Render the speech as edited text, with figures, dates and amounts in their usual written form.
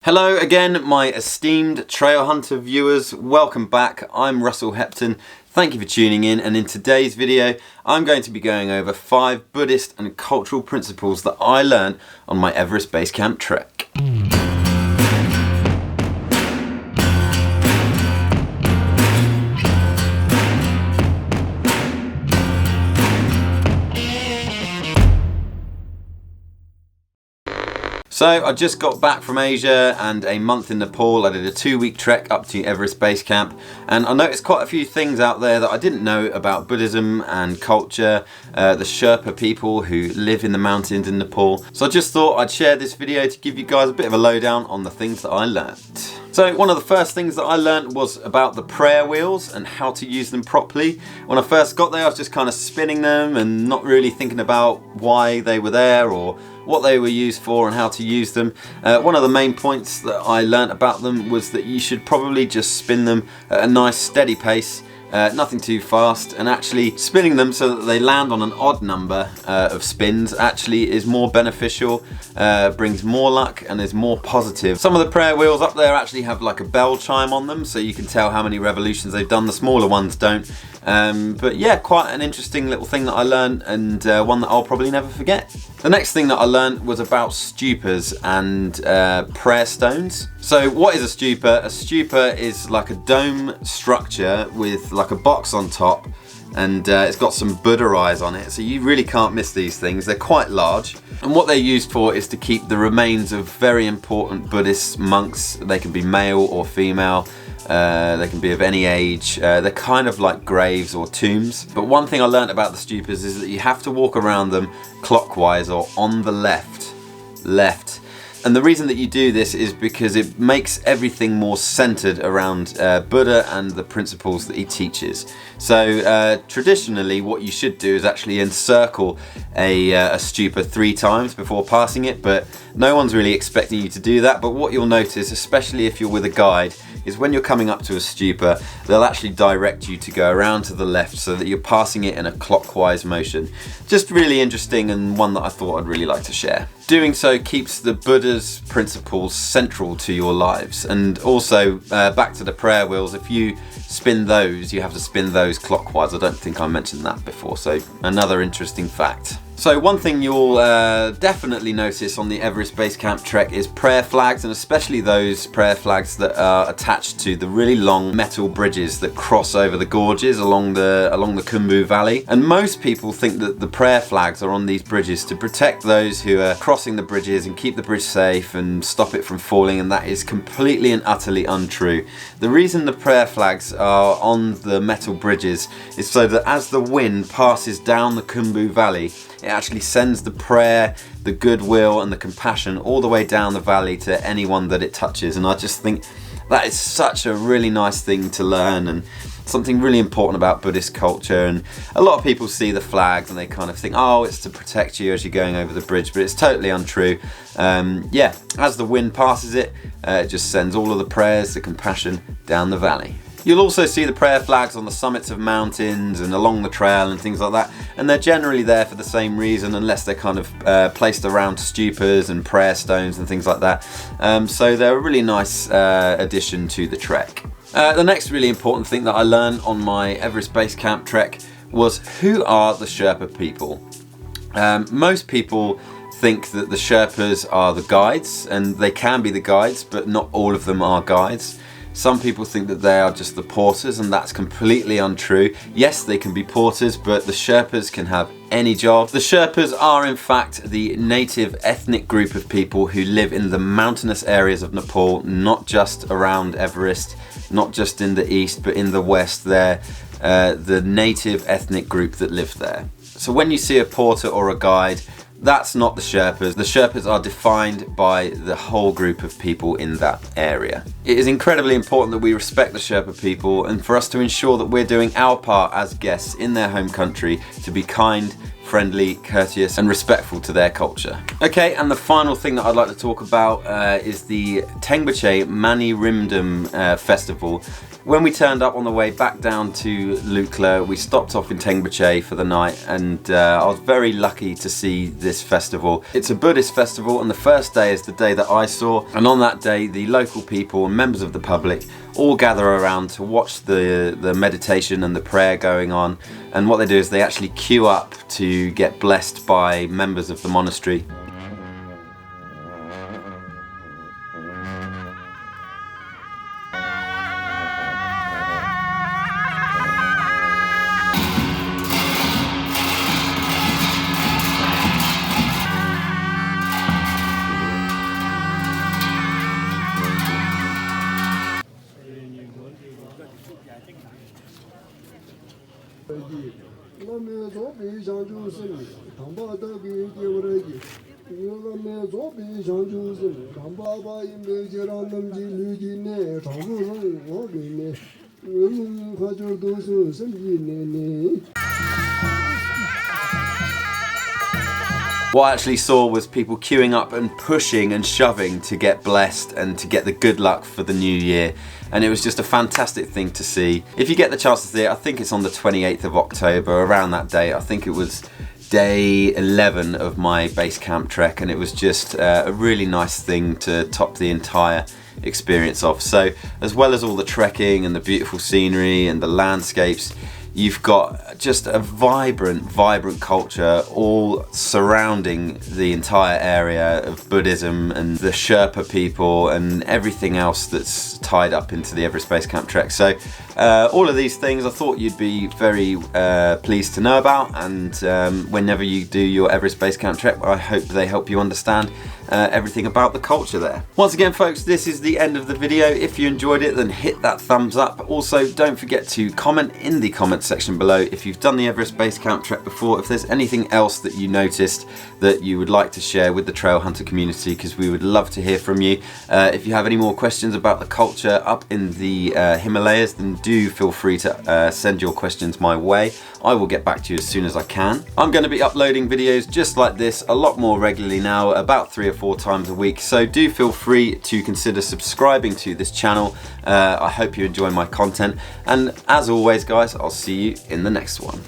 Hello again, my esteemed trail hunter viewers. Welcome back. I'm Russell Hepton. Thank you for tuning in, and in today's video I'm going to be going over 5 Buddhist and cultural principles that I learned on my Everest Base Camp trek. So I just got back from Asia and a month in Nepal. I did a 2-week trek up to Everest Base Camp, and I noticed quite a few things out there that I didn't know about Buddhism and culture, the Sherpa people who live in the mountains in Nepal. So I just thought I'd share this video to give you guys a bit of a lowdown on the things that I learnt. So one of the first things that I learnt was about the prayer wheels and how to use them properly. When I first got there I was just kind of spinning them and not really thinking about why they were there or what they were used for and how to use them. One of the main points that I learnt about them was that you should probably just spin them at a nice steady pace, nothing too fast, and actually spinning them so that they land on an odd number of spins actually is more beneficial, brings more luck and is more positive. Some of the prayer wheels up there actually have like a bell chime on them so you can tell how many revolutions they've done. The smaller ones don't. But yeah, quite an interesting little thing that I learned, and one that I'll probably never forget. The next thing that I learned was about stupas and prayer stones. So what is a stupa? A stupa is like a dome structure with like a box on top, and it's got some Buddha eyes on it, so you really can't miss these things. They're quite large, and what they're used for is to keep the remains of very important Buddhist monks. They can be male or female. They can be of any age. They're kind of like graves or tombs. But one thing I learned about the stupas is that you have to walk around them clockwise or on the left. And the reason that you do this is because it makes everything more centered around Buddha and the principles that he teaches. So traditionally what you should do is actually encircle a stupa 3 times before passing it, but no one's really expecting you to do that. But what you'll notice, especially if you're with a guide, is when you're coming up to a stupa, they'll actually direct you to go around to the left so that you're passing it in a clockwise motion. Just really interesting, and one that I thought I'd really like to share. Doing so keeps the Buddha's principles central to your lives. And also, back to the prayer wheels, if you spin those, you have to spin those clockwise. I don't think I mentioned that before, so another interesting fact. So one thing you'll definitely notice on the Everest Base Camp trek is prayer flags, and especially those prayer flags that are attached to the really long metal bridges that cross over the gorges along the Khumbu Valley. And most people think that the prayer flags are on these bridges to protect those who are crossing the bridges and keep the bridge safe and stop it from falling, and that is completely and utterly untrue. The reason the prayer flags are on the metal bridges is so that as the wind passes down the Khumbu Valley, it actually sends the prayer, the goodwill and the compassion all the way down the valley to anyone that it touches. And I just think that is such a really nice thing to learn, and something really important about Buddhist culture. And a lot of people see the flags and they kind of think, oh, it's to protect you as you're going over the bridge, but it's totally untrue. Yeah, as the wind passes it, it just sends all of the prayers, the compassion down the valley. You'll also see the prayer flags on the summits of mountains and along the trail and things like that, and they're generally there for the same reason, unless they're kind of placed around stupas and prayer stones and things like that. So they're a really nice addition to the trek. The next really important thing that I learned on my Everest Base Camp trek was, who are the Sherpa people? Most people think that the Sherpas are the guides, and they can be the guides, but not all of them are guides. Some people think that they are just the porters, and that's completely untrue. Yes, they can be porters, but the Sherpas can have any job. The Sherpas are in fact the native ethnic group of people who live in the mountainous areas of Nepal, not just around Everest, not just in the east, but in the west. They're the native ethnic group that live there. So when you see a porter or a guide, that's not the Sherpas. The Sherpas are defined by the whole group of people in that area. It is incredibly important that we respect the Sherpa people, and for us to ensure that we're doing our part as guests in their home country to be kind, friendly, courteous and respectful to their culture. Okay, and the final thing that I'd like to talk about is the Tengboche Mani Rimdu festival. When we turned up on the way back down to Lukla, we stopped off in Tengboche for the night, and I was very lucky to see this festival. It's a Buddhist festival, and the first day is the day that I saw, and on that day the local people and members of the public all gather around to watch the meditation and the prayer going on. And what they do is they actually queue up to get blessed by members of the monastery. What I actually saw was people queuing up and pushing and shoving to get blessed and to get the good luck for the new year. And it was just a fantastic thing to see. If you get the chance to see it, I think it's on the 28th of October, around that day. I think it was day 11 of my base camp trek, and it was just a really nice thing to top the entire experience off. So as well as all the trekking and the beautiful scenery and the landscapes, you've got just a vibrant culture all surrounding the entire area of Buddhism and the Sherpa people and everything else that's tied up into the Everest Base Camp trek. So all of these things I thought you'd be very pleased to know about, and whenever you do your Everest Base Camp trek, I hope they help you understand everything about the culture there. Once again folks, this is the end of the video. If you enjoyed it, then hit that thumbs up. Also, don't forget to comment in the comment section below if you've done the Everest Base Camp trek before, if there's anything else that you noticed that you would like to share with the trail hunter community, because we would love to hear from you. If you have any more questions about the culture up in the Himalayas, then do feel free to send your questions my way. I will get back to you as soon as I can. I'm going to be uploading videos just like this a lot more regularly now, about 3 or 4 times a week, so do feel free to consider subscribing to this channel. I hope you enjoy my content, and as always guys, I'll see you in the next one.